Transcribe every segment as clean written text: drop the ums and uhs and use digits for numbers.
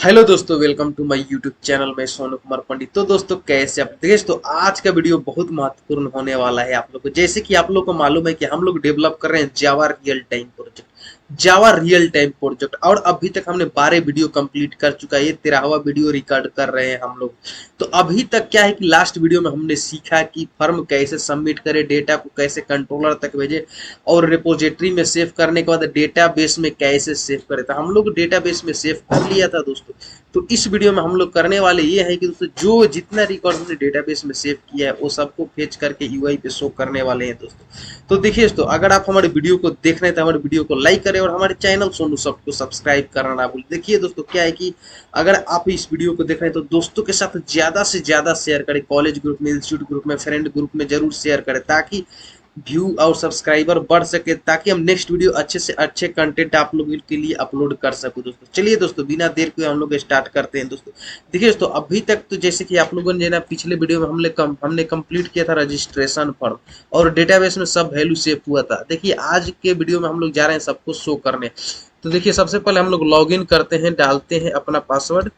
Hello दोस्तों, welcome to my YouTube channel. मैं सोनू कुमार पंडित। तो दोस्तों, कैसे आप देश तो आज का वीडियो बहुत महत्वपूर्ण होने वाला है आप लोग को। जैसे कि आप लोग को मालूम है कि हम लोग डेवलप कर रहे हैं जावा रियल टाइम प्रोजेक्ट। जावा रियल टाइम प्रोजेक्ट और अभी तक हमने 12 वीडियो कंप्लीट कर चुका है। ये 13वां वीडियो रिकॉर्ड कर रहे हैं हम लोग। तो अभी तक क्या है कि लास्ट वीडियो में हमने सीखा कि फर्म कैसे सबमिट करे, डेटा को कैसे कंट्रोलर तक भेजे और रिपोजिटरी में सेव करने के बाद डेटाबेस में कैसे सेव करे। तो हम लोग डेटाबेस में सेव कर लिया था दोस्तों। तो इस वीडियो में हम लोग करने वाले ये है कि दोस्तों जो जितना रिकॉर्ड हमने डेटाबेस में सेव किया है वो सबको फेच करके यूआई पे शो करने वाले हैं दोस्तों। तो देखिए दोस्तों, अगर आप हमारे वीडियो को देख रहे हैं तो हमारे वीडियो को लाइक करें और हमारे चैनल सोनू सबको सब्सक्राइब करना ना भूलें। देखिए दोस्तों, क्या है कि अगर आप इस वीडियो को देख रहे हैं तो दोस्तों के साथ ज्यादा से ज्यादा शेयर करें। कॉलेज ग्रुप में, इंस्टीट्यूट ग्रुप में, फ्रेंड ग्रुप में जरूर शेयर करें ताकि व्यू और सब्सक्राइबर बढ़ सके, ताकि हम नेक्स्ट वीडियो अच्छे से अच्छे कंटेंट आप लोगों के लिए अपलोड कर सको दोस्तों। चलिए दोस्तों, बिना देर के हम लोग स्टार्ट करते हैं दोस्तों। देखिए दोस्तों, अभी तक तो जैसे कि आप लोगों ने ना पिछले वीडियो में हमने कंप्लीट किया था रजिस्ट्रेशन फॉर्म और डेटाबेस में सब वैल्यू सेव हुआ था। देखिए आज के वीडियो में हम लोग जा रहे हैं सबको शो करने। तो देखिए, सबसे पहले हम लोग लॉग इन करते हैं, डालते हैं अपना पासवर्ड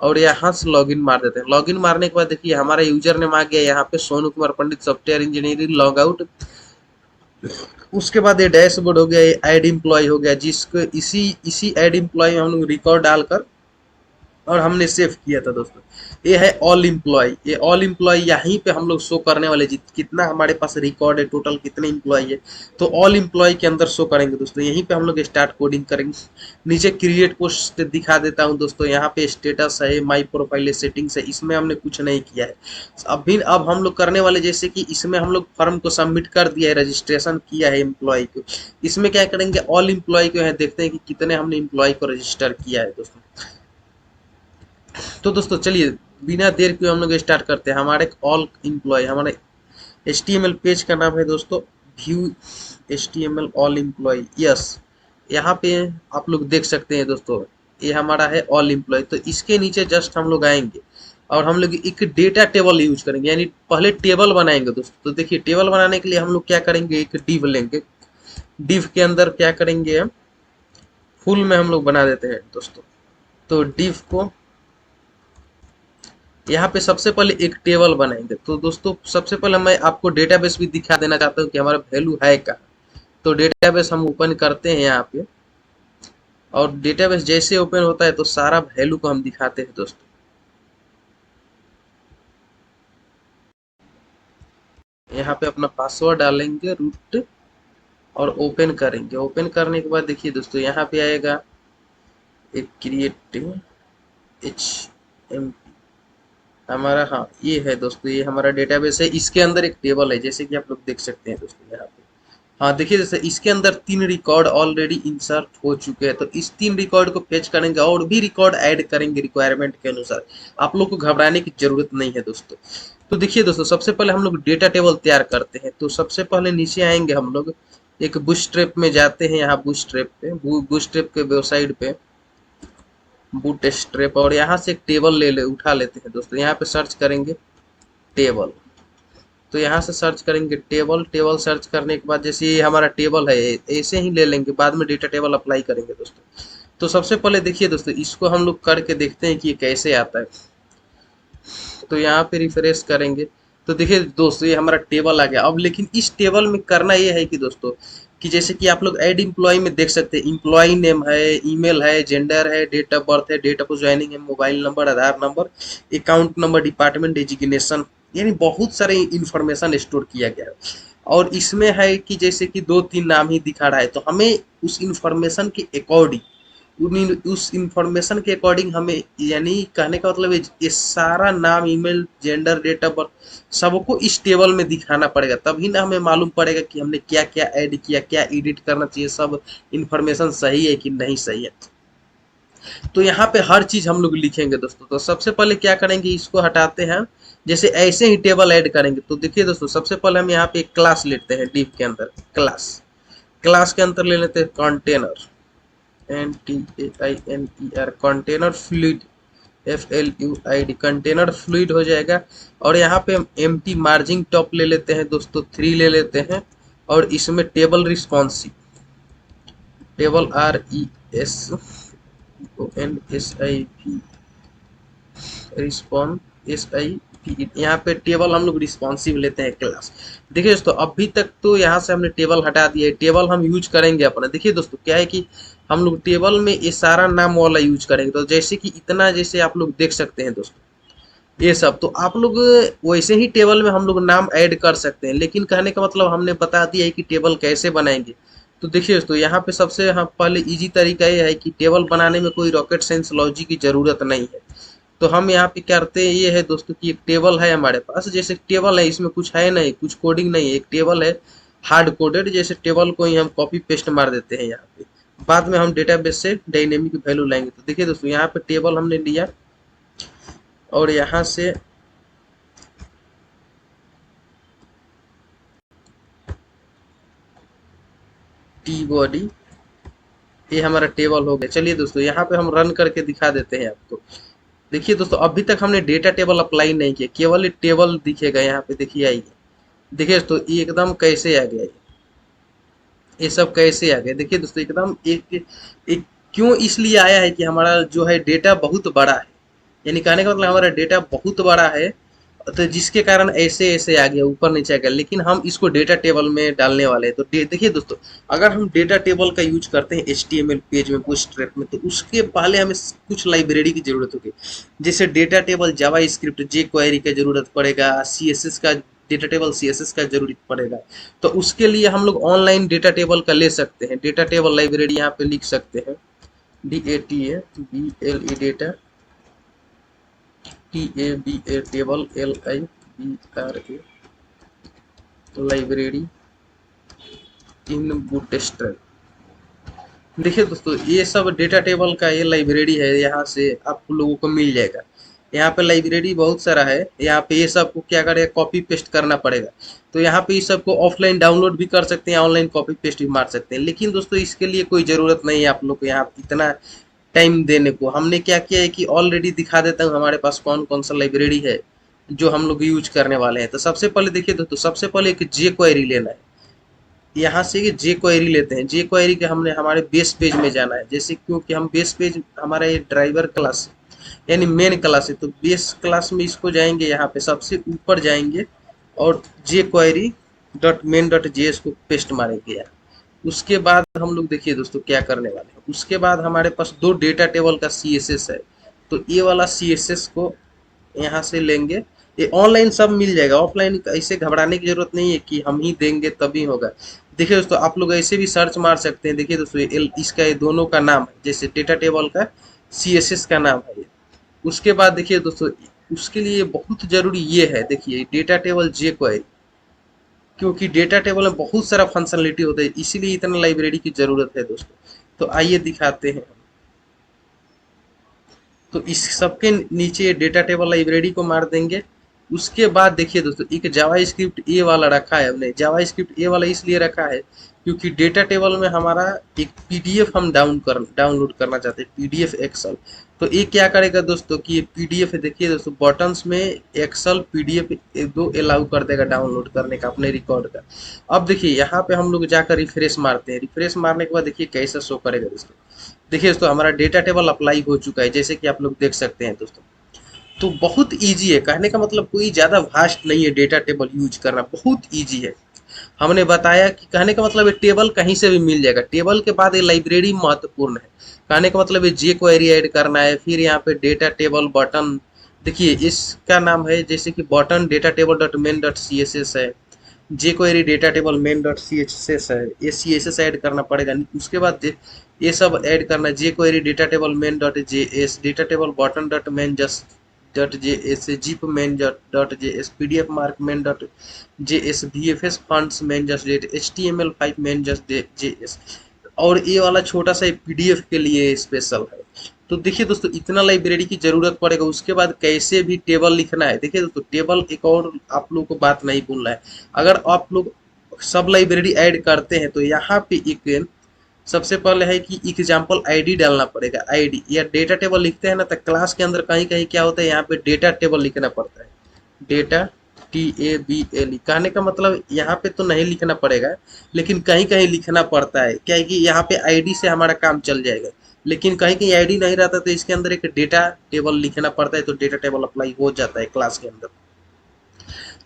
और यहाँ से लॉगिन मार देते हैं। लॉगिन मारने के बाद देखिए हमारा यूजर नेम आ गया यहाँ पे, सोनू कुमार पंडित सॉफ्टवेयर इंजीनियरिंग लॉग आउट। उसके बाद ये डैशबोर्ड हो गया, ये ऐड एम्प्लॉय हो गया, जिसको इसी इसी ऐड एम्प्लॉय में हम लोग रिकॉर्ड डालकर और हमने सेव किया था दोस्तों। ये है ऑल इम्प्लॉय। ये ऑल इम्प्लॉय यहीं पे हम लोग शो करने वाले कितना हमारे पास रिकॉर्ड है, टोटल कितने इम्प्लॉय है। तो ऑल इम्प्लॉय के अंदर शो करेंगे दोस्तों। यहीं पे हम लोग स्टार्ट कोडिंग करेंगे। नीचे क्रिएट पोस्ट दिखा देता हूँ दोस्तों। यहाँ पे स्टेटस है, माई प्रोफाइल सेटिंग्स है, इसमें हमने कुछ नहीं किया है। अब हम लोग करने वाले, जैसे कि इसमें हम लोग फॉर्म को सबमिट कर दिया है, रजिस्ट्रेशन किया है एम्प्लॉय को। इसमें क्या करेंगे, ऑल इम्प्लॉय को है देखते हैं कि कितने हमने इम्प्लॉय को रजिस्टर किया है दोस्तों। तो दोस्तों चलिए, बिना देर के हम लोग स्टार्ट करते हैं। हमारे ऑल इम्प्लॉय, हमारे HTML पेज का नाम है दोस्तों view HTML all employ. Yes, यहाँ पे आप लोग देख सकते हैं दोस्तों, ये हमारा है ऑल इम्प्लॉय। तो इसके नीचे जस्ट हम लोग आएंगे और हम लोग एक डेटा टेबल यूज करेंगे, यानी पहले टेबल बनाएंगे दोस्तों। तो देखिए, टेबल बनाने के लिए हम लोग क्या करेंगे, एक डिव लेंगे। डिव के अंदर क्या करेंगे, हम फुल में हम लोग बना देते हैं दोस्तों। तो डिव को यहाँ पे सबसे पहले एक टेबल बनाएंगे। तो दोस्तों सबसे पहले मैं आपको डेटाबेस भी दिखा देना चाहता हूँ कि हमारा वैल्यू है कहाँ। तो डेटाबेस हम ओपन करते हैं यहाँ पे, और डेटाबेस जैसे ओपन होता है तो सारा वैल्यू को हम दिखाते हैं दोस्तों। यहाँ पे अपना पासवर्ड डालेंगे रूट और ओपन करेंगे। ओपन करने के बाद देखिए दोस्तों, यहाँ पे आएगा एक क्रिएट HM हमारा। हाँ, ये है दोस्तों, ये हमारा डेटाबेस है। इसके अंदर एक टेबल है, जैसे कि आप लोग देख सकते हैं दोस्तों यहाँ पे। हाँ देखिए, जैसे इसके अंदर 3 रिकॉर्ड ऑलरेडी इंसर्ट हो चुके हैं। तो इस 3 रिकॉर्ड को फेच करेंगे और भी रिकॉर्ड ऐड करेंगे रिक्वायरमेंट के अनुसार। आप लोग को घबराने की जरूरत नहीं है दोस्तों। तो देखिए दोस्तों, सबसे पहले हम लोग डेटा टेबल तैयार करते हैं। तो सबसे पहले नीचे आएंगे हम लोग, एक बूटस्ट्रैप में जाते हैं। यहाँ बूटस्ट्रैप के वेबसाइट पे बूटस्ट्रैप, और यहाँ से एक टेबल उठा लेते हैं दोस्तों। यहाँ पे सर्च करेंगे टेबल। तो यहाँ से सर्च करेंगे टेबल। टेबल सर्च करने के बाद जैसे ये हमारा टेबल है, ऐसे ही ले लेंगे, बाद में डेटा टेबल अप्लाई करेंगे दोस्तों। तो सबसे पहले देखिए दोस्तों, इसको हम लोग करके देखते हैं कि ये कैसे आता है। तो यहाँ पे रिफ्रेश करेंगे तो देखिए दोस्तों, ये हमारा टेबल आ गया। अब लेकिन इस टेबल में करना ये है कि दोस्तों, कि जैसे कि आप लोग ऐड इम्प्लॉय में देख सकते हैं, इम्प्लॉय नेम है, ईमेल है, जेंडर है, डेट ऑफ बर्थ है, डेट ऑफ ज्वाइनिंग है, mobile number, Aadhaar number, account number, department, education, यानी बहुत सारे इंफॉर्मेशन स्टोर किया गया है। और इसमें है कि जैसे कि 2-3 नाम ही दिखा रहा है, तो हमें उस इंफॉर्मेशन के अकॉर्डिंग, उस इंफॉर्मेशन के अकॉर्डिंग हमें, यानी कहने का मतलब है ये सारा नाम, email, gender, date of birth सबको इस टेबल में दिखाना पड़ेगा। तभी ना हमें मालूम पड़ेगा कि हमने क्या क्या ऐड किया, क्या एडिट करना चाहिए, सब इंफॉर्मेशन सही है कि नहीं सही है। तो यहाँ पे हर चीज हम लोग लिखेंगे दोस्तों। तो सबसे पहले क्या करेंगे, इसको हटाते हैं। जैसे ऐसे ही टेबल ऐड करेंगे तो देखिए दोस्तों, सबसे पहले हम यहाँ पे एक क्लास लेते हैं। डिव के अंदर क्लास, क्लास के अंदर ले लेते हैं container, CONTAINER, container fluid, FLUID, container fluid हो जाएगा। और यहाँ पे हम एम्प्टी मार्जिन टॉप ले लेते हैं दोस्तों, 3 ले लेते हैं। और इसमें table responsive, table RES ONSIP response SI यहाँ पे टेबल हम लोग रिस्पॉन्सिव लेते हैं क्लास। देखिए दोस्तों अभी तक तो यहाँ से हमने टेबल हटा दिया है, टेबल हम यूज करेंगे अपना। देखिए दोस्तों क्या है कि हम लोग टेबल में ये सारा नाम वाला यूज करेंगे। तो जैसे कि इतना जैसे आप लोग देख सकते हैं दोस्तों ये सब, तो आप लोग वैसे ही टेबल में हम लोग नाम ऐड कर सकते हैं, लेकिन कहने का मतलब हमने बता दिया है कि टेबल कैसे बनाएंगे। तो देखिए दोस्तों यहाँ पे सबसे पहले इजी तरीका ये है कि टेबल बनाने में कोई रॉकेट साइंस लॉजिक की जरूरत नहीं है। तो हम यहाँ पे क्या करते हैं, ये है दोस्तों कि एक टेबल है हमारे पास, जैसे टेबल है इसमें कुछ है नहीं, कुछ कोडिंग नहीं है, एक टेबल है हार्ड कोडेड, जैसे टेबल को ही हम कॉपी पेस्ट मार देते हैं यहाँ पे। बाद में हम डेटाबेस से डायनेमिक वैल्यू लाएंगे। तो देखिए दोस्तों यहाँ पे टेबल हमने लिया और यहाँ से टी बॉडी, ये हमारा टेबल हो गया। चलिए दोस्तों यहाँ पे हम रन करके दिखा देते हैं आपको। देखिए दोस्तों अभी तक हमने डेटा टेबल अप्लाई नहीं किया, केवल टेबल दिखेगा यहाँ पे। देखिए आइए, देखिए दोस्तों ये एकदम कैसे आ गया, ये सब कैसे आ गया। देखिए दोस्तों एकदम एक क्यों इसलिए आया है कि हमारा जो है डेटा बहुत बड़ा है, यानी कहने का मतलब हमारा डेटा बहुत बड़ा है, तो जिसके कारण ऐसे ऐसे आ गया, ऊपर नीचे आ गया। लेकिन हम इसको डेटा टेबल में डालने वाले हैं। तो देखिए दोस्तों अगर हम डेटा टेबल का यूज करते हैं HTML पेज में, बूटस्ट्रैप में, तो उसके पहले हमें कुछ लाइब्रेरी की जरूरत होगी। जैसे डेटा टेबल जावा स्क्रिप्ट जे क्वेरी का जरूरत पड़ेगा, CSS का डेटा टेबल CSS का जरूरत पड़ेगा। तो उसके लिए हम लोग ऑनलाइन डेटा टेबल का ले सकते हैं, डेटा टेबल लाइब्रेरी यहाँ पे लिख सकते हैं, DATABLE data TABA table LIBRA library in bootstrap. देखिए दोस्तों ये सब डेटा टेबल का ये लाइब्रेरी है, यहाँ से आप लोगों को मिल जाएगा। यहाँ पे लाइब्रेरी बहुत सारा है, यहाँ पे ये सब को क्या करेगा, कॉपी पेस्ट करना पड़ेगा। तो यहाँ पे इस सब को ऑफलाइन डाउनलोड भी कर सकते हैं, ऑनलाइन कॉपी पेस्ट भी मार सकते हैं। लेकिन दोस्तों इसके लिए कोई ज़रूरत नहीं है आप लोग को यहाँ इतना टाइम देने को। हमने क्या किया है कि ऑलरेडी दिखा देता हूँ हमारे पास कौन कौन सा लाइब्रेरी है जो हम लोग यूज करने वाले हैं। तो सबसे पहले देखिए दोस्तों, सबसे पहले एक जे क्वेरी लेना है। यहाँ से जे क्वेरी लेते हैं, जे क्वेरी के हमने हमारे बेस पेज में जाना है। जैसे क्योंकि हम बेस पेज हमारा ये ड्राइवर क्लास यानी मेन क्लास है, तो बेस क्लास में इसको जाएंगे, यहाँ पे सबसे ऊपर जाएंगे और jQuery dot main dot JS को पेस्ट मारेंगे यार। उसके बाद हम लोग देखिए दोस्तों क्या करने वाले हैं। उसके बाद हमारे पास दो डेटा टेबल का CSS है, तो ये वाला CSS को यहाँ से लेंगे। ये ऑनलाइन सब मिल जाएगा, ऑफलाइन ऐसे घबराने की जरूरत नहीं है कि हम ही देंगे तभी होगा। देखिए दोस्तों आप लोग ऐसे भी सर्च मार सकते हैं। देखिए दोस्तों इसका ये दोनों का नाम है, जैसे डेटा टेबल का CSS का नाम है ये। उसके बाद देखिए दोस्तों उसके लिए बहुत जरूरी ये है, देखिए डेटा टेबल जे क्वेरी, क्योंकि डेटा टेबल में बहुत सारा फंक्शनलिटी होता है, इसीलिए इतना लाइब्रेरी की जरूरत है दोस्तों। तो आइए दिखाते हैं। तो इस सबके नीचे डेटा टेबल लाइब्रेरी को मार देंगे। उसके बाद देखिए दोस्तों एक जावा स्क्रिप्ट ए वाला रखा है हमने। जावा स्क्रिप्ट ए वाला इसलिए रखा है क्योंकि डेटा टेबल में हमारा एक PDF हम डाउनलोड करना चाहते हैं, PDF एक्सेल। तो ये क्या करेगा दोस्तों कि ये PDF है, देखिए दोस्तों बटन्स में एक्सेल PDF दो अलाउ कर देगा डाउनलोड करने का अपने रिकॉर्ड का। अब देखिए यहाँ पे हम लोग जाकर रिफ्रेश मारते हैं। रिफ्रेश मारने के बाद देखिए कैसा शो करेगा दोस्तों। देखिए दोस्तों हमारा डेटा टेबल अप्लाई हो चुका है, जैसे कि आप लोग देख सकते हैं दोस्तों। तो बहुत इजी है, कहने का मतलब कोई ज़्यादा वास्ट नहीं है, डेटा टेबल यूज करना बहुत इजी है। हमने बताया कि कहने का मतलब ये टेबल कहीं से भी मिल जाएगा। टेबल के बाद ये लाइब्रेरी महत्वपूर्ण है। कहने का मतलब ये जे क्वेरी ऐड करना है, फिर यहाँ पे डेटा टेबल बटन, देखिए इसका नाम है जैसे कि button data table dot main dot CSS है, jQuery data table main dot CSS है, ये CSS ऐड करना पड़ेगा। उसके बाद ये सब ऐड करना, jQuery data table main dot JS, data table button dot main just dot JS, zip main dot JS, PDF mark main dot JS, VFS fonts main just HTML5 main just JS। और ये वाला छोटा सा PDF के लिए special है। तो देखिए दोस्तों इतना लाइब्रेरी की जरूरत पड़ेगा। उसके बाद कैसे भी टेबल लिखना है, देखिए दोस्तों टेबल एक और आप लोगों को बात नहीं भूलना है। अगर आप लोग सब लाइब्रेरी ऐड करते हैं तो यहाँ पे एक सबसे पहले है कि एग्जाम्पल ID डालना पड़ेगा। ID या डेटा टेबल लिखते हैं ना, तो क्लास के अंदर कहीं कहीं क्या होता है, यहाँ पे डेटा टेबल लिखना पड़ता है, डेटा TABLE। कहने का मतलब यहाँ पे तो नहीं लिखना पड़ेगा, लेकिन कहीं कहीं लिखना पड़ता है। क्या है कि यहाँ पे ID से हमारा काम चल जाएगा। लेकिन कहीं कहीं आईडी नहीं रहता तो इसके अंदर एक डेटा टेबल लिखना पड़ता है, तो डेटा टेबल अप्लाई हो जाता है क्लास के अंदर।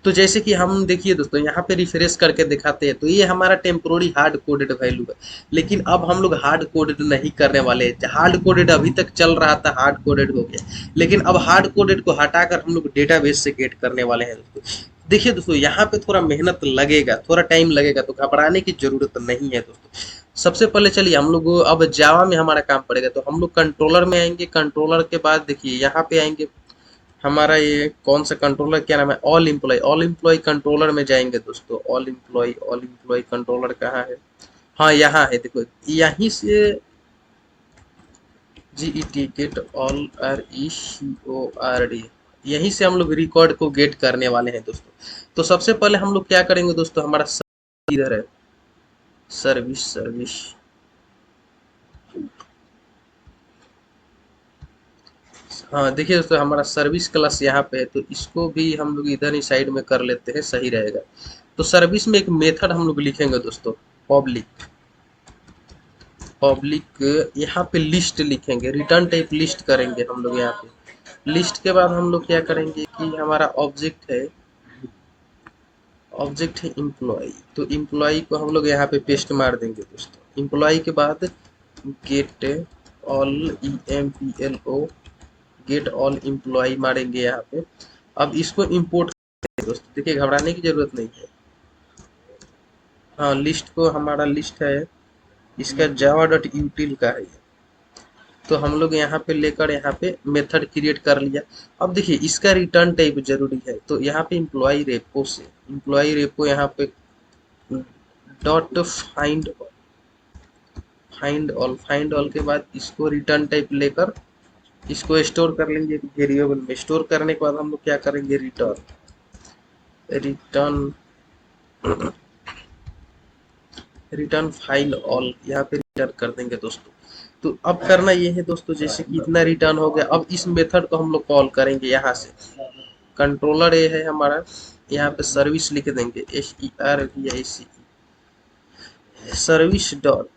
तो जैसे कि हम देखिए दोस्तों यहाँ पे रिफ्रेश करके दिखाते हैं, तो ये हमारा टेम्पोररी हार्ड कोडेड वैल्यू है। लेकिन अब हम लोग हार्ड कोडेड नहीं करने वाले हैं। हार्ड कोडेड अभी तक चल रहा था, हार्ड कोडेड हो गया, लेकिन अब हार्ड कोडेड को हटाकर हम लोग डेटाबेस से गेट करने वाले हैं दोस्तों। देखिए दोस्तों यहाँ पे थोड़ा मेहनत लगेगा, थोड़ा टाइम लगेगा, तो घबराने की जरूरत नहीं है दोस्तों। सबसे पहले चलिए हम लोग अब जावा में हमारा काम पड़ेगा, तो हम लोग कंट्रोलर में आएंगे। कंट्रोलर के बाद देखिए यहाँ पे आएंगे, हमारा ये कौन सा कंट्रोलर, क्या नाम है, ऑल एम्प्लॉय कंट्रोलर में जाएंगे दोस्तों। ऑल एम्प्लॉय कंट्रोलर कहाँ है, हाँ यहाँ है, देखो यहीं से GET गेट ऑल RECORD, यहीं से हम लोग रिकॉर्ड को गेट करने वाले हैं दोस्तों। तो सबसे पहले हम लोग क्या करेंगे दोस्तों, हमारा इधर है सर्विस, हाँ देखिए दोस्तों हमारा सर्विस क्लास यहाँ पे है, तो इसको भी हम लोग इधर ही साइड में कर लेते हैं, सही रहेगा। तो सर्विस में एक मेथड हम लोग लिखेंगे दोस्तों, पब्लिक। यहाँ पे लिस्ट लिखेंगे, रिटर्न टाइप लिस्ट करेंगे हम लोग यहाँ पे। लिस्ट के बाद हम लोग क्या करेंगे कि हमारा ऑब्जेक्ट है इम्प्लॉय, तो इम्प्लॉय को हम लोग यहाँ पे पेस्ट मार देंगे दोस्तों। इम्प्लॉय के बाद get all EMPLO, get all employ मारेंगे यहाँ पे। अब इसको इंपोर्ट दोस्तों, देखिए घबराने की जरूरत नहीं है। हाँ लिस्ट को, हमारा लिस्ट है, इसका java.util का है ये। तो हम लोग यहाँ पे लेकर यहाँ पे मेथड क्रिएट कर लिया। अब देखिए इसका रिटर्न टाइप जरूरी है, तो यहाँ पे इम्प्लॉय रेपो से, इम्प्लॉय रेपो यहाँ पे डॉट फाइंड ऑल के बाद इसको रिटर्न टाइप लेकर इसको स्टोर कर लेंगे वेरिएबल में। स्टोर करने के बाद हम लोग क्या करेंगे, रिटर्न रिटर्न फाइल ऑल, यहाँ पे रिटर्न कर देंगे दोस्तों। तो अब करना ये है दोस्तों, जैसे कि इतना रिटर्न हो गया, अब इस मेथड को हम लोग कॉल करेंगे यहाँ से। कंट्रोलर ये है हमारा, यहाँ पे सर्विस लिख देंगे SERVICE, सर्विस डॉट,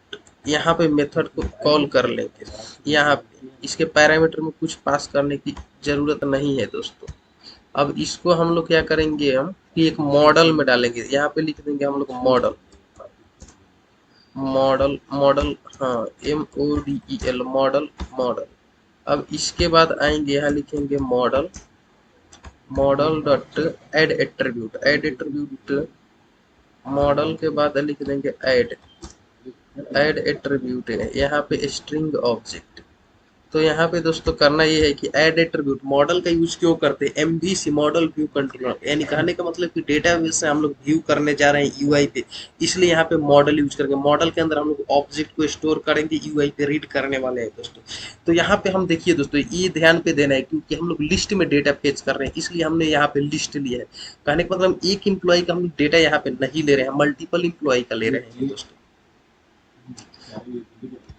यहाँ पे मेथड को कॉल कर लेंगे। यहाँ पे इसके पैरामीटर में कुछ पास करने की जरूरत नहीं है दोस्तों। अब इसको हम लोग क्या करेंगे, हम कि एक मॉडल में डालेंगे, यहाँ पे लिख देंगे हम लोग मॉडल, मॉडल, हाँ MODEL, मॉडल। अब इसके बाद आएंगे यहाँ लिखेंगे model dot add attribute, model के बाद लिख देंगे एड एट्रीब्यूट है यहाँ पे स्ट्रिंग ऑब्जेक्ट। तो यहाँ पे दोस्तों करना ये है कि ऐड एट्रीब्यूट, मॉडल का यूज क्यों करते हैं, MVC मॉडल व्यू कंट्रोलर, यानी कहने का मतलब कि डेटाबेस से हम लोग व्यू करने जा रहे हैं UI पे, इसलिए यहाँ पे मॉडल यूज करेंगे। मॉडल के अंदर हम लोग ऑब्जेक्ट को स्टोर करेंगे, UI पे रीड करने वाले हैं दोस्तों। तो यहाँ पे हम देखिए दोस्तों ये ध्यान पे देना है, क्योंकि हम लोग लिस्ट में डेटा फेच कर रहे हैं, इसलिए हमने यहाँ पे लिस्ट लिया है। कहने का मतलब एक इम्प्लॉय का हम लोग डेटा यहाँ पे नहीं ले रहे हैं, मल्टीपल इम्प्लॉय का ले रहे हैं दोस्तों।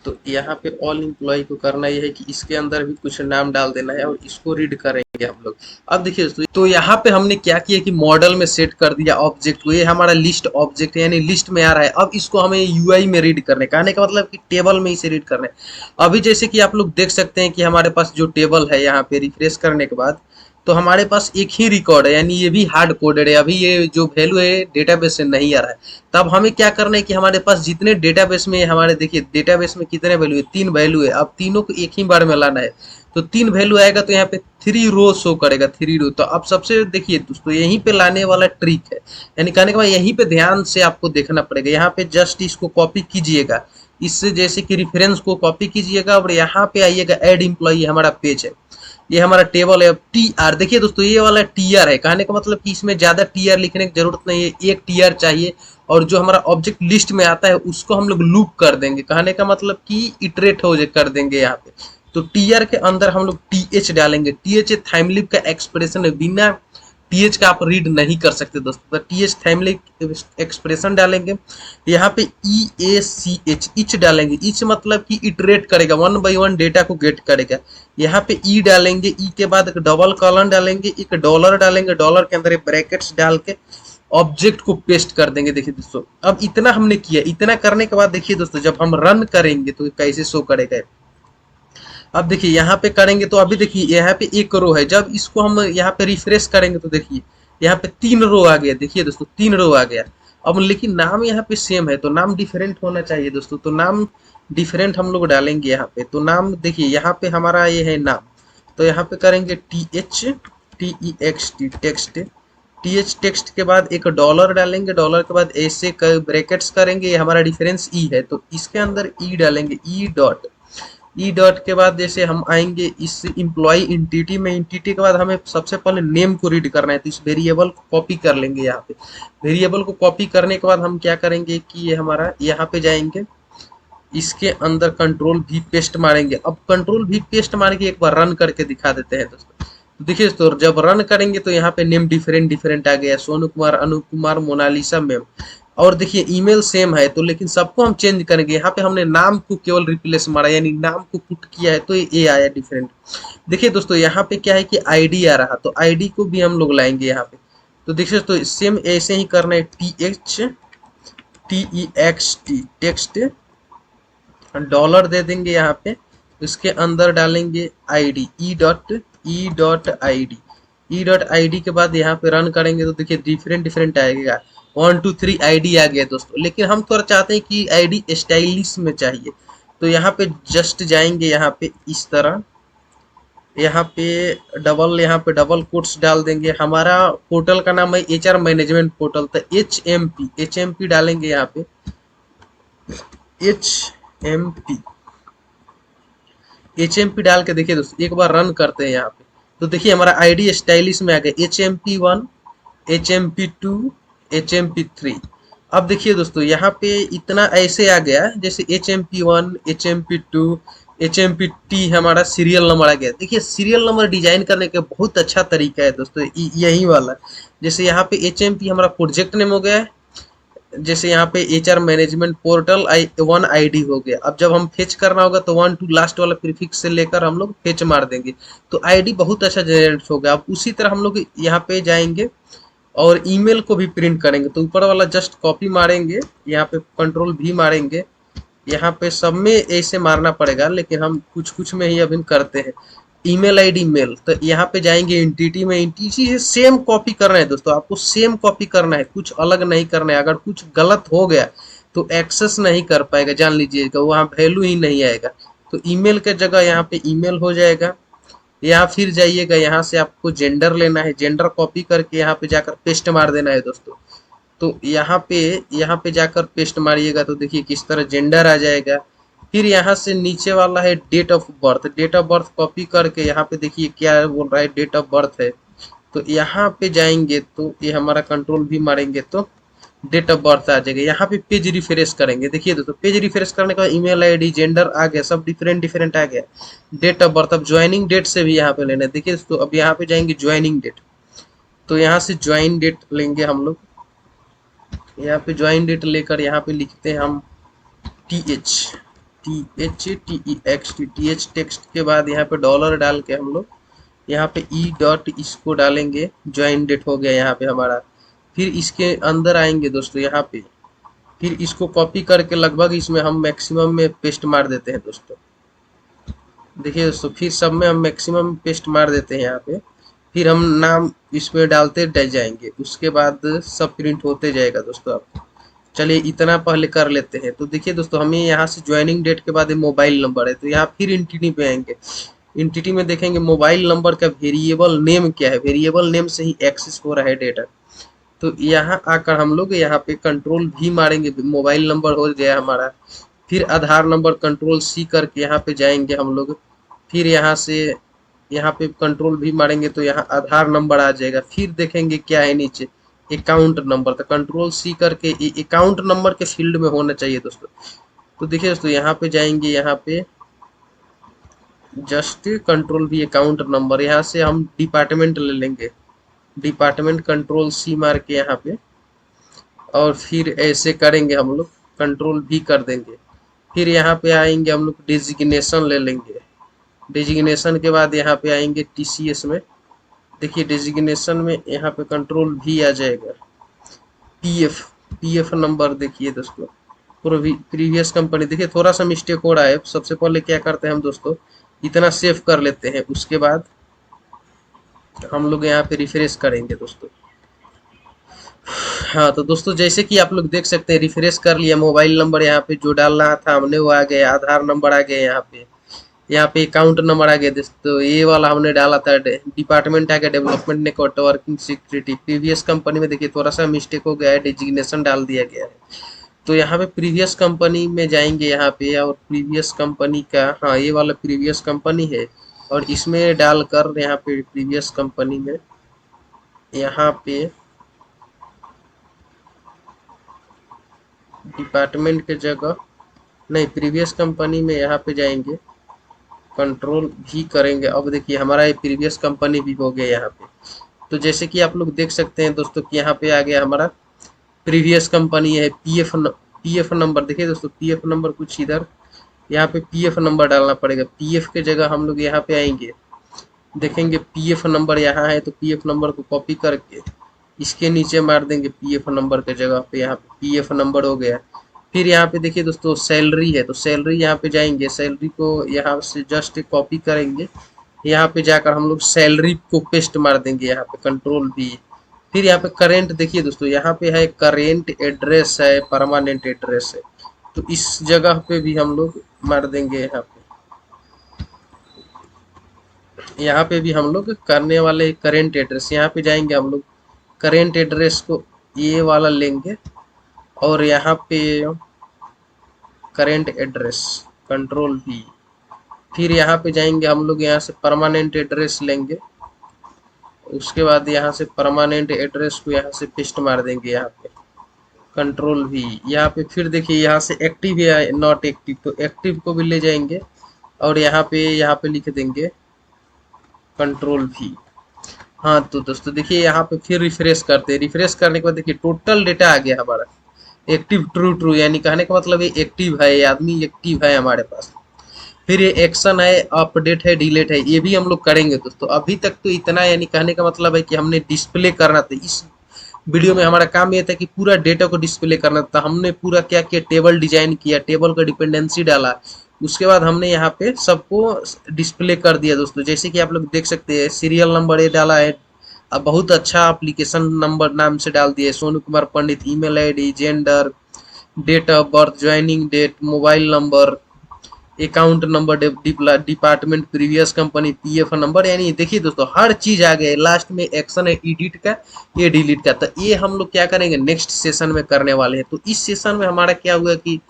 तो यहाँ पे ऑल एम्प्लॉय को करना यह है कि इसके अंदर भी कुछ नाम डाल देना है और इसको रीड करेंगे हम लोग। अब देखिए दोस्तों, तो यहाँ पे हमने क्या किया कि मॉडल में सेट कर दिया ऑब्जेक्ट को, ये हमारा लिस्ट ऑब्जेक्ट है, यानी लिस्ट में आ रहा है। अब इसको हमें UI में रीड करने, कहने का मतलब कि टेबल में इसे रीड करना है। अभी जैसे कि आप लोग देख सकते हैं कि हमारे पास जो टेबल है, यहाँ पे रिफ्रेश करने के बाद तो हमारे पास एक ही रिकॉर्ड है, यानी ये भी हार्ड कोडेड है। अभी ये जो वैल्यू है डेटाबेस से नहीं आ रहा है। तब हमें क्या करना है कि हमारे पास जितने डेटाबेस में, हमारे देखिए डेटाबेस में कितने वैल्यू है, 3 वैल्यू है। अब तीनों को एक ही बार में लाना है, तो 3 वैल्यू आएगा, तो यहाँ पे 3 रो शो करेगा, 3 रो। तो अब सबसे देखिए दोस्तों यहीं पे लाने वाला ट्रिक है, यानी कहने के बाद यहीं पे ध्यान से आपको देखना पड़ेगा। यहाँ पे जस्ट इसको कॉपी कीजिएगा, इससे जैसे कि रेफरेंस को कॉपी कीजिएगा और यहाँ पे आइएगा ऐड एम्प्लॉय, हमारा पेज है, ये हमारा टेबल है। TR देखिए दोस्तों ये वाला TR है, कहने का मतलब कि इसमें ज्यादा TR लिखने की जरूरत नहीं है, एक TR चाहिए। और जो हमारा ऑब्जेक्ट लिस्ट में आता है उसको हम लोग लूप कर देंगे, कहने का मतलब कि इटरेट हो कर देंगे यहाँ पे। तो TR के अंदर हम लोग TH डालेंगे, TH थाइमलिप का एक्सप्रेशन है, बिना TH का आप रीड नहीं कर सकते दोस्तों। तो TH थाइमलिप एक्सप्रेशन डालेंगे, यहाँ पे EACH इच डालेंगे, इच मतलब कि इटरेट करेगा, 1 by 1 डेटा को गेट करेगा। यहाँ पे E डालेंगे, E के बाद एक डबल कॉलन डालेंगे, एक डॉलर डालेंगे, डॉलर के अंदर ब्रैकेट्स डाल के ऑब्जेक्ट को पेस्ट कर देंगे। देखिए दोस्तों अब इतना हमने किया, इतना करने के बाद देखिए दोस्तों जब हम रन करेंगे तो कैसे शो करेगा, अब देखिए यहाँ पे करेंगे तो अभी देखिए यहाँ पे एक रो है, जब इसको हम यहाँ पे रिफ्रेश करेंगे तो देखिए यहाँ पे 3 रो आ गया। देखिए दोस्तों 3 रो आ गया। अब लेकिन नाम यहाँ पे सेम है तो नाम डिफरेंट होना चाहिए दोस्तों, तो नाम डिफरेंट हम लोग डालेंगे यहाँ पे। तो नाम देखिए यहाँ पे हमारा ये है नाम, तो यहाँ पे करेंगे THTEXT टेक्स्ट। TH टेक्स्ट के बाद एक डॉलर डालेंगे, डॉलर के बाद ऐसे ब्रैकेट्स करेंगे, ये हमारा डिफरेंस ई है तो इसके अंदर ई डालेंगे, ई डॉट। ई डॉट के बाद जैसे हम आएंगे इस इम्प्लॉय इंटिटी में, इंटिटी के बाद हमें सबसे पहले नेम को रीड करना है तो इस वेरिएबल को कॉपी कर लेंगे यहाँ पे। वेरिएबल को कॉपी करने के बाद हम क्या करेंगे कि ये हमारा यहाँ पे जाएंगे, इसके अंदर कंट्रोल भी पेस्ट मारेंगे। अब कंट्रोल भी पेस्ट मार के एक बार रन करके दिखा देते हैं दोस्तों। तो देखिए दोस्तों जब रन करेंगे तो यहाँ पे नेम डिफरेंट डिफरेंट आ गया, सोनू कुमार, अनूप कुमार, मोनालिसा मैम। और देखिए ईमेल सेम है तो लेकिन सबको हम चेंज करेंगे। यहाँ पे हमने नाम को केवल रिप्लेस मारा यानी नाम को पुट किया है तो ये आया डिफरेंट। देखिए दोस्तों यहाँ पे क्या है कि आईडी आ रहा तो आईडी को भी हम लोग लाएंगे यहाँ पे। तो देखिए दोस्तों सेम ऐसे ही करना है, THTEXT टेक्स्ट, डॉलर दे देंगे यहाँ पे, इसके अंदर डालेंगे ID, E dot I D के बाद यहाँ पे रन करेंगे तो देखिए डिफरेंट डिफरेंट आएगा, 1 2 3 आईडी आ गया दोस्तों। लेकिन हम थोड़ा चाहते हैं कि आईडी स्टाइलिश में चाहिए तो यहाँ पे जस्ट जाएंगे, यहाँ पे इस तरह, यहाँ पे डबल कोट्स डाल देंगे। हमारा पोर्टल का नाम है HR मैनेजमेंट पोर्टल, तो एच एम पी डालेंगे यहाँ पे, एच एम पी डाल के देखिए दोस्तों एक बार रन करते हैं यहाँ पे तो देखिए हमारा आईडी स्टाइलिश में आ गया, HMP1, HMP2, HMP3। अब देखिए दोस्तों यहाँ पे इतना ऐसे आ गया जैसे HMP1, HMP2, HMPT हमारा सीरियल नंबर आ गया। देखिए सीरियल नंबर डिजाइन करने का बहुत अच्छा तरीका है दोस्तों, यही वाला। जैसे यहाँ पे HMP हमारा प्रोजेक्ट नेम हो गया है, जैसे यहाँ पे HR मैनेजमेंट पोर्टल 1 आईडी हो गया। अब जब हम फेच करना होगा तो 1 2 लास्ट वाला प्रीफिक्स से लेकर हम लोग फेच मार देंगे तो आईडी बहुत अच्छा जनरेट होगा। अब उसी तरह हम लोग यहाँ पे जाएंगे और ईमेल को भी प्रिंट करेंगे तो ऊपर वाला जस्ट कॉपी मारेंगे, यहाँ पे कंट्रोल भी मारेंगे, यहाँ पे सब में ऐसे मारना पड़ेगा लेकिन हम कुछ कुछ में ही अभी करते हैं। ईमेल आईडी मेल, तो यहाँ पे जाएंगे एंटिटी में, एंटिटी से सेम कॉपी करना है दोस्तों, आपको सेम कॉपी करना है, कुछ अलग नहीं करना है। अगर कुछ गलत हो गया तो एक्सेस नहीं कर पाएगा, जान लीजिएगा, वहाँ वैल्यू ही नहीं आएगा। तो ईमेल के जगह यहाँ पे ईमेल हो जाएगा। यहाँ फिर जाइएगा, यहाँ से आपको जेंडर लेना है, जेंडर कॉपी करके यहाँ पे जाकर पेस्ट मार देना है दोस्तों। तो यहाँ पे जाकर पेस्ट मारिएगा तो देखिए किस तरह जेंडर आ जाएगा। फिर यहाँ से नीचे वाला है date of birth, date of birth copy करके यहाँ पे देखिए क्या बोल रहा है, डेट ऑफ बर्थ है तो यहाँ पे जाएंगे तो ये हमारा कंट्रोल भी मारेंगे तो डेट ऑफ बर्थ आ जाएगा। यहाँ पे पेज रिफ्रेश करेंगे, देखिए दोस्तों पेज रिफ्रेश करने के बाद ईमेल आईडी जेंडर आ गया, सब डिफरेंट डिफरेंट आ गया। डेट ऑफ बर्थ अब ज्वाइनिंग डेट से भी यहाँ पे लेना है, देखिए दोस्तों अब यहाँ पे जाएंगे ज्वाइनिंग डेट, तो यहाँ से ज्वाइन डेट लेंगे हम लोग। यहाँ पे ज्वाइन डेट लेकर यहाँ पे लिखते हैं हम TH टेक्स्ट के बाद यहाँ पे डॉलर डाल के हम लोग यहाँ पे ई डॉट इसको डालेंगे, ज्वाइन डेट हो गया यहाँ पे हमारा। फिर इसके अंदर आएंगे दोस्तों यहाँ पे, फिर इसको कॉपी करके लगभग इसमें हम मैक्सिमम में पेस्ट मार देते हैं दोस्तों। देखिए दोस्तों फिर सब में हम मैक्सिमम पेस्ट मार देते हैं यहाँ पे, फिर हम नाम इसमें डालते जाएंगे, उसके बाद सब प्रिंट होते जाएगा दोस्तों। आप चलिए इतना पहले कर लेते हैं। तो देखिए दोस्तों हमें यहाँ से ज्वाइनिंग डेट के बाद मोबाइल नंबर है तो यहाँ फिर इंटिटी पे आएंगे, इंटिटी में देखेंगे मोबाइल नंबर का वेरिएबल नेम क्या है, वेरिएबल नेम से ही एक्सेस हो रहा है डेटा। तो यहाँ आकर हम लोग यहाँ पे कंट्रोल भी मारेंगे, मोबाइल नंबर हो गया हमारा। फिर आधार नंबर कंट्रोल C करके यहाँ पे जाएंगे हम लोग, फिर यहाँ से यहाँ पे कंट्रोल भी मारेंगे तो यहाँ आधार नंबर आ जाएगा। फिर देखेंगे क्या है नीचे, अकाउंट नंबर, तो कंट्रोल C करके अकाउंट नंबर के फील्ड में होना चाहिए दोस्तों। तो देखिए दोस्तों यहाँ पे जाएंगे, यहाँ पे जस्ट कंट्रोल भी अकाउंट नंबर, यहाँ से हम डिपार्टमेंट ले लेंगे, डिपार्टमेंट कंट्रोल C मार के यहाँ पे, और फिर ऐसे करेंगे हम लोग, कंट्रोल भी कर देंगे। फिर यहाँ पे आएंगे हम लोग डेजिग्नेशन ले लेंगे, डेजिग्नेशन के बाद यहाँ पे आएंगे TCS में, देखिए डेजिग्नेशन में यहाँ पे कंट्रोल भी आ जाएगा। पीएफ नंबर देखिए दोस्तों, प्रीवियस कंपनी, देखिए थोड़ा सा मिस्टेक हो रहा है। सबसे पहले क्या करते हैं हम दोस्तों, इतना सेव कर लेते हैं। उसके बाद हम लोग यहाँ पे रिफ्रेश करेंगे दोस्तों। हाँ तो दोस्तों जैसे कि आप लोग देख सकते हैं, रिफ्रेश कर लिया, मोबाइल नंबर यहाँ पे जो डालना था हमने वो आ गया, आधार नंबर आ गया, यहाँ पे अकाउंट नंबर आ गया दोस्तों, ये वाला हमने डाला था, डिपार्टमेंट आ गया development networking security. Previous company में देखिए थोड़ा सा मिस्टेक हो गया है, डिजिग्नेशन डाल दिया गया है। तो यहाँ पे प्रीवियस कंपनी में जाएंगे यहाँ पे, और प्रीवियस कंपनी का, हाँ ये वाला प्रीवियस कंपनी है, और इसमें डालकर यहाँ पे प्रीवियस कंपनी में यहाँ पे डिपार्टमेंट के जगह नहीं, प्रीवियस कंपनी में यहाँ पे जाएंगे, कंट्रोल भी करेंगे। अब देखिए हमारा ये प्रीवियस कंपनी भी हो गया यहाँ पे। तो जैसे कि आप लोग देख सकते हैं दोस्तों कि यहाँ पे आ गया हमारा प्रीवियस कंपनी है। पीएफ नंबर देखिए दोस्तों, पीएफ नंबर कुछ इधर, यहाँ पे पीएफ नंबर डालना पड़ेगा। पीएफ के जगह हम लोग यहाँ पे आएंगे, देखेंगे पीएफ नंबर यहाँ है, तो पीएफ नंबर को कॉपी करके इसके नीचे मार देंगे पीएफ नंबर के जगह पे, यहाँ पे पीएफ नंबर हो गया। फिर यहाँ पे देखिए दोस्तों सैलरी है, तो सैलरी यहाँ पे जाएंगे, सैलरी को यहाँ से जस्ट कॉपी करेंगे, यहाँ पे जाकर हम लोग सैलरी को पेस्ट मार देंगे, यहाँ पे कंट्रोल भी। फिर यहाँ पे करेंट देखिए दोस्तों, यहाँ पे है करेंट एड्रेस है, परमानेंट एड्रेस है, तो इस जगह पे भी हम लोग मार देंगे। यहाँ पे भी हम लोग करने वाले करेंट एड्रेस, यहाँ पे जाएंगे हम लोग, करेंट एड्रेस को ये वाला लेंगे, और यहाँ पे करेंट एड्रेस कंट्रोल भी। फिर यहाँ पे जाएंगे हम लोग, यहाँ से परमानेंट एड्रेस लेंगे, उसके बाद यहाँ से परमानेंट एड्रेस को यहाँ से पेस्ट मार देंगे, यहाँ पे कंट्रोल भी। यहाँ पे फिर देखिए यहाँ से एक्टिव है नॉट एक्टिव, तो एक्टिव को भी ले जाएंगे, और यहाँ पे लिख देंगे कंट्रोल भी। हाँ तो दोस्तों देखिए यहाँ पे फिर रिफ्रेश करते हैं, रिफ्रेश करने के बाद देखिए टोटल डेटा आ गया हमारा एक्टिव ट्रू ट्रू, यानी कहने का मतलब ये एक्टिव है, ये आदमी एक्टिव है हमारे पास। फिर ये एक्शन है, अपडेट है, डिलीट है, ये भी हम लोग करेंगे दोस्तों। अभी तक तो इतना, यानी कहने का मतलब है कि हमने डिस्प्ले करना था, इस वीडियो में हमारा काम ये था कि पूरा डेटा को डिस्प्ले करना था। हमने पूरा क्या किया, टेबल डिजाइन किया, टेबल का डिपेंडेंसी डाला, उसके बाद हमने यहाँ पे सबको डिस्प्ले कर दिया दोस्तों। जैसे कि आप लोग देख सकते हैं सीरियल नंबर ये डाला है, अब बहुत अच्छा एप्लीकेशन नंबर नाम से डाल दिया, Sonu Kumar Pandit, email ID, gender, date of birth, joining date, mobile number, account number, department, previous company, PF number, यानी देखिए दोस्तों हर चीज आ गया। लास्ट में एक्शन है एडिट का, ये डिलीट का। तो ये हम लोग क्या करेंगे नेक्स्ट सेशन में करने वाले हैं। तो इस सेशन में हमारा क्या हुआ कि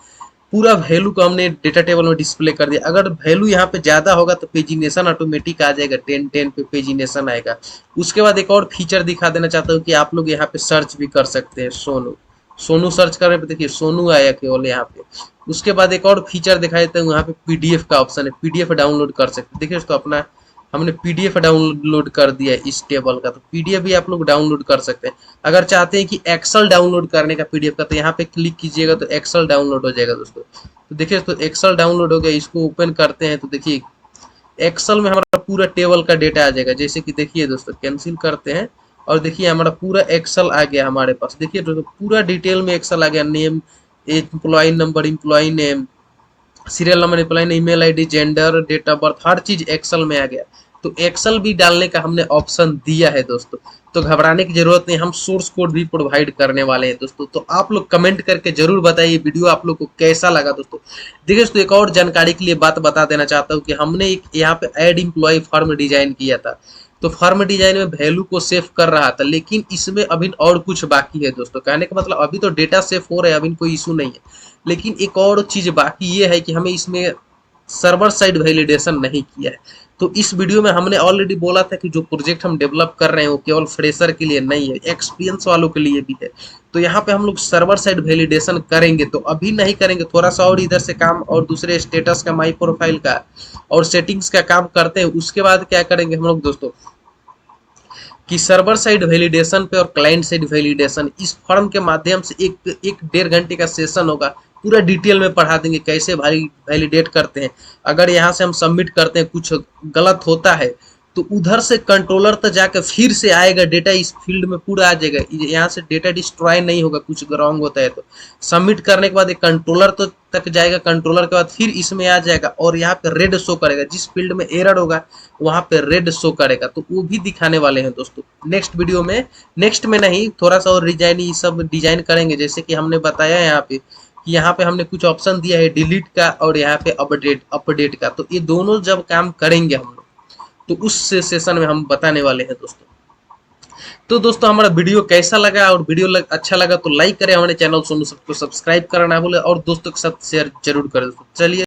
पूरा वैल्यू को हमने डेटा टेबल में डिस्प्ले कर दिया। अगर वैल्यू यहाँ पे ज्यादा होगा तो पेजिनेशन ऑटोमेटिक आ जाएगा, 10 पे पेजिनेशन आएगा। उसके बाद एक और फीचर दिखा देना चाहता हूँ कि आप लोग यहाँ पे सर्च भी कर सकते हैं, सोनू सोनू सर्च करने पे देखिए सोनू आया केवल यहाँ पे। उसके बाद एक और फीचर दिखा देता हूँ, यहाँ पे पीडीएफ का ऑप्शन है, पीडीएफ डाउनलोड कर सकते हैं। देखिए दोस्तों अपना हमने पीडीएफ डाउनलोड कर दिया है इस टेबल का, तो पीडीएफ भी आप लोग डाउनलोड कर सकते हैं। अगर चाहते हैं कि एक्सेल डाउनलोड करने का पीडीएफ का, तो यहाँ पे क्लिक कीजिएगा तो एक्सेल डाउनलोड हो जाएगा दोस्तों। तो देखिए तो एक्सेल डाउनलोड हो गया, इसको ओपन करते हैं तो देखिए एक्सेल में हमारा पूरा टेबल का डेटा आ जाएगा। जैसे कि देखिए दोस्तों कैंसिल करते हैं, और देखिए हमारा पूरा एक्सेल आ गया हमारे पास। देखिए दोस्तों पूरा डिटेल में एक्सेल आ गया, name, employee number, employee name, serial number, employee name, email ID, gender, date of birth, हर चीज एक्सेल में आ गया। तो एक्सेल भी डालने का हमने ऑप्शन दिया है दोस्तों, तो घबराने की जरूरत नहीं, हम सोर्स कोड भी प्रोवाइड करने वाले हैं दोस्तों। तो आप लोग कमेंट करके जरूर बताइए वीडियो आप लोग को कैसा लगा दोस्तों। देखिए दोस्तों एक और जानकारी के लिए बात बता देना चाहता हूँ कि हमने एक यहाँ पे ऐड एम्प्लॉय फॉर्म डिजाइन किया था। तो फॉर्म डिजाइन में वैल्यू को सेव कर रहा था, लेकिन इसमें अभी और कुछ बाकी है दोस्तों। कहने का मतलब अभी तो डेटा सेव हो रहा है, अभी कोई इशू नहीं है, लेकिन एक और चीज बाकी ये है कि हमें इसमें सर्वर साइड वैलिडेशन नहीं किया है। तो इस वीडियो में हमने ऑलरेडी बोला था कि जो प्रोजेक्ट हम डेवलप कर रहे हैं वो केवल फ्रेशर के लिए नहीं है, एक्सपीरियंस वालों के लिए भी है। तो यहाँ पे हम लोग सर्वर साइड वैलिडेशन करेंगे, तो अभी नहीं करेंगे, थोड़ा सा और इधर से काम और दूसरे स्टेटस का, माई प्रोफाइल का और सेटिंग्स का काम करते हैं। उसके बाद क्या करेंगे हम लोग दोस्तों कि सर्वर साइड वैलिडेशन पे और क्लाइंट साइड वैलिडेशन, इस फॉर्म के माध्यम से एक 1.5 घंटे का सेशन होगा, पूरा डिटेल में पढ़ा देंगे कैसे वैलिडेट करते हैं। अगर यहाँ से हम सबमिट करते हैं कुछ गलत होता है तो उधर से कंट्रोलर तक जाकर फिर से आएगा डेटा, इस फील्ड में पूरा आ जाएगा। यहाँ से डेटा डिस्ट्रॉय नहीं होगा, कुछ रॉन्ग होता है तो सबमिट करने के बाद एक कंट्रोलर तो तक जाएगा, कंट्रोलर के बाद फिर इसमें आ जाएगा और यहाँ पे रेड शो करेगा। जिस फील्ड में एरर होगा वहाँ पे रेड शो करेगा, तो वो भी दिखाने वाले हैं दोस्तों नेक्स्ट वीडियो में। नेक्स्ट में नहीं, थोड़ा सा और डिजाइन, ये सब डिजाइन करेंगे। जैसे कि हमने बताया यहाँ पे कि यहाँ पे हमने कुछ ऑप्शन दिया है डिलीट का और यहाँ पे अपडेट का, तो ये दोनों जब काम करेंगे हम लोग तो उस सेशन में हम बताने वाले हैं दोस्तों। तो दोस्तों हमारा वीडियो कैसा लगा, और अच्छा लगा तो लाइक करें, हमारे चैनल सोनू सबको सब्सक्राइब करना ना भूले और दोस्तों के साथ शेयर जरूर करें। चलिए।